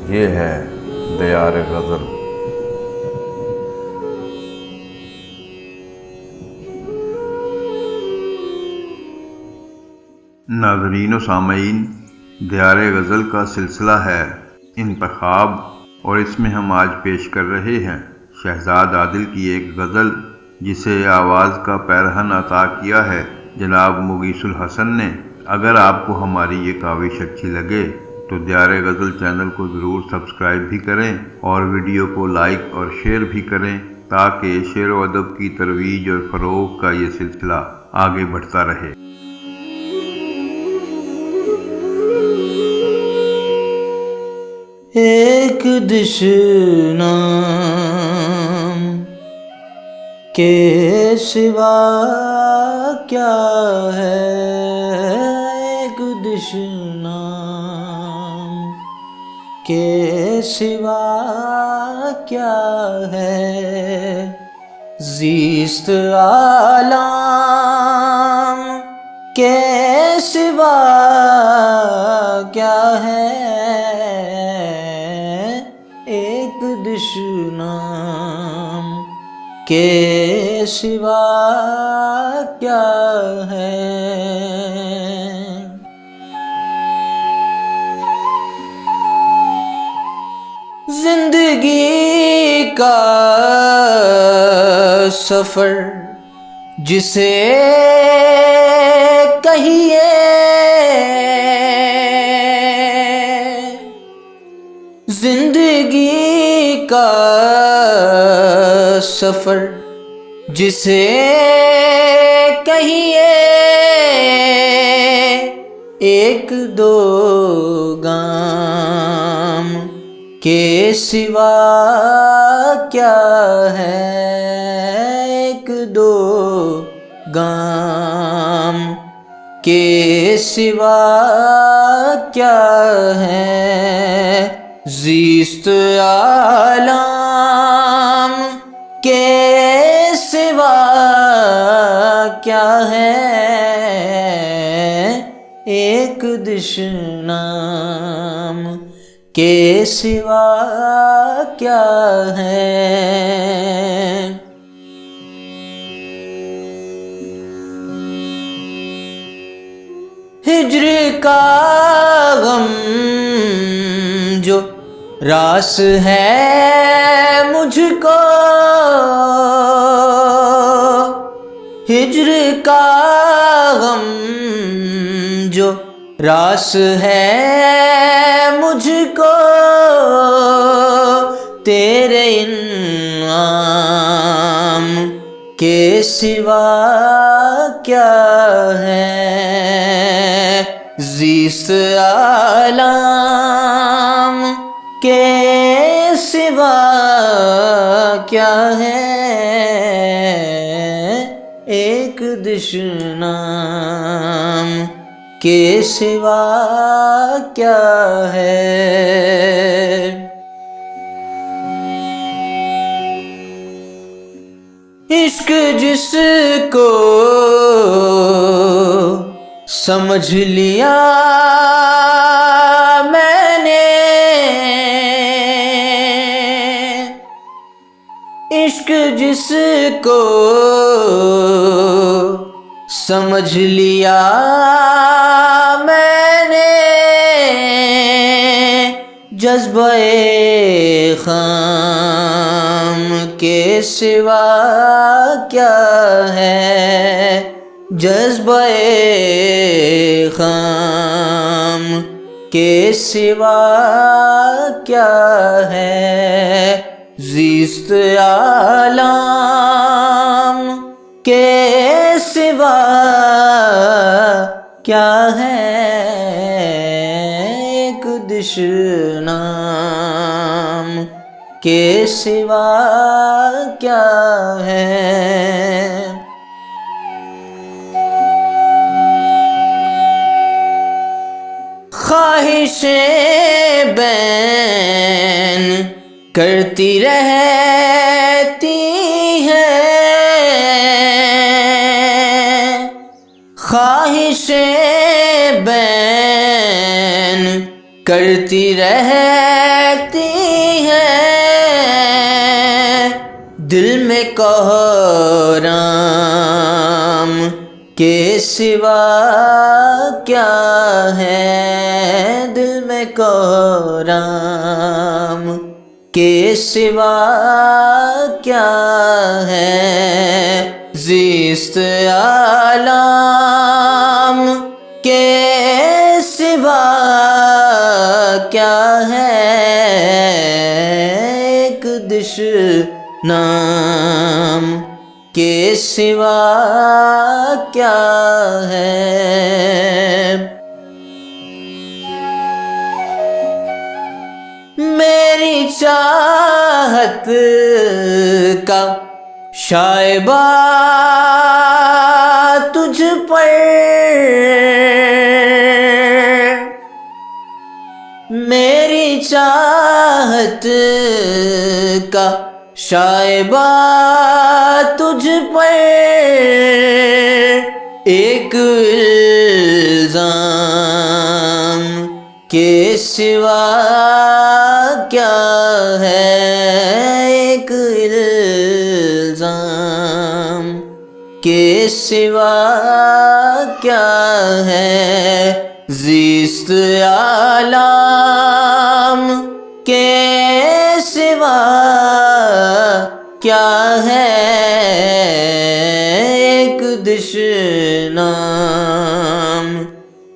یہ ہے دیار غزل۔ ناظرین و سامعین، دیار غزل کا سلسلہ ہے انتخاب، اور اس میں ہم آج پیش کر رہے ہیں شہزاد عادل کی ایک غزل جسے آواز کا پیرہن عطا کیا ہے جناب مغیث الحسن نے۔ اگر آپ کو ہماری یہ کاوش اچھی لگے تو دیار غزل چینل کو ضرور سبسکرائب بھی کریں اور ویڈیو کو لائک اور شیئر بھی کریں تاکہ شعر و ادب کی ترویج اور فروغ کا یہ سلسلہ آگے بڑھتا رہے۔ ایک دشنام کے سوا کیا ہے، ایک دشنام کے سوا کیا ہے، زیست عالم کے سوا کیا ہے، ایک دشنام کے سوا کیا ہے۔ زندگی کا سفر جسے کہیے، زندگی کا سفر جسے کہیے، ایک دو گام کے سوا کیا ہے، ایک دو گام کے سوا کیا ہے، زیست عالم کے سوا کیا ہے، ایک دشنام کے سوا کیا ہے۔ ہجر کا غم جو راس ہے مجھ کو، ہجر کا غم جو راس ہے مجھ کو، تیرے انعام کے سوا کیا ہے، زیست عالم کے سوا کیا ہے، ایک دشنام کے سوا کیا ہے۔ عشق جس کو سمجھ لیا میں نے، عشق جس کو سمجھ لیا میں نے، جذبہ خام کے سوا کیا ہے، جذبہ خام کے سوا کیا ہے، زیست عالم کے سوا کیا ہے، ایک دشنام کے سوا کیا ہے۔ خواہشیں بین کرتی رہتی ہیں، خواہشیں بین کرتی رہتی ہیں، دل میں کوحرام کے سوا کیا ہے، دل میں کوحرام کے سوا کیا ہے، زیست عالم کے سوا کیا ہے، ایک دشنام کے سوا کیا ہے۔ میری چاہت کا شائبہ تجھ پر، میری چاہت کا شائبہ تجھ پر، ایک الزام کے سوا کیا ہے، ایک الزام کے سوا کیا ہے، زیست عالم کے سوا کیا ہے، ایک دشنام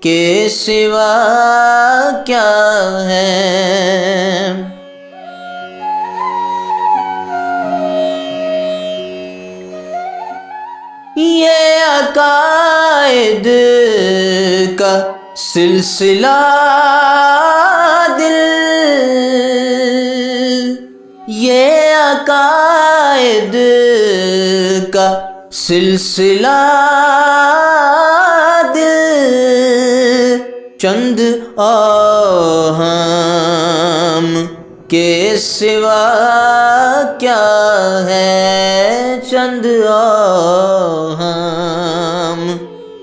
کے سوا کیا ہے۔ یہ عقائد کا سلسلہ دل، یہ عقائد کا سلسلہ دل، چند اوہام کے سوا کیا ہے، چند اوہام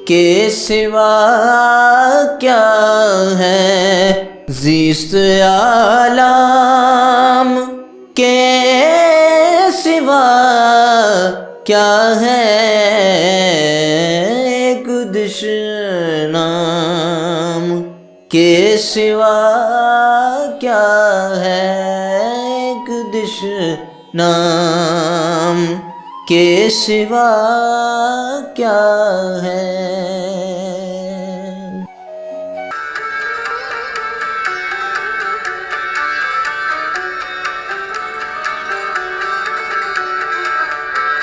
کے سوا کیا ہے، زیست عالم کے سوا کیا ہے، ایک دشنام کے سوا کیا ہے، ایک دشنام کے سوا کیا ہے۔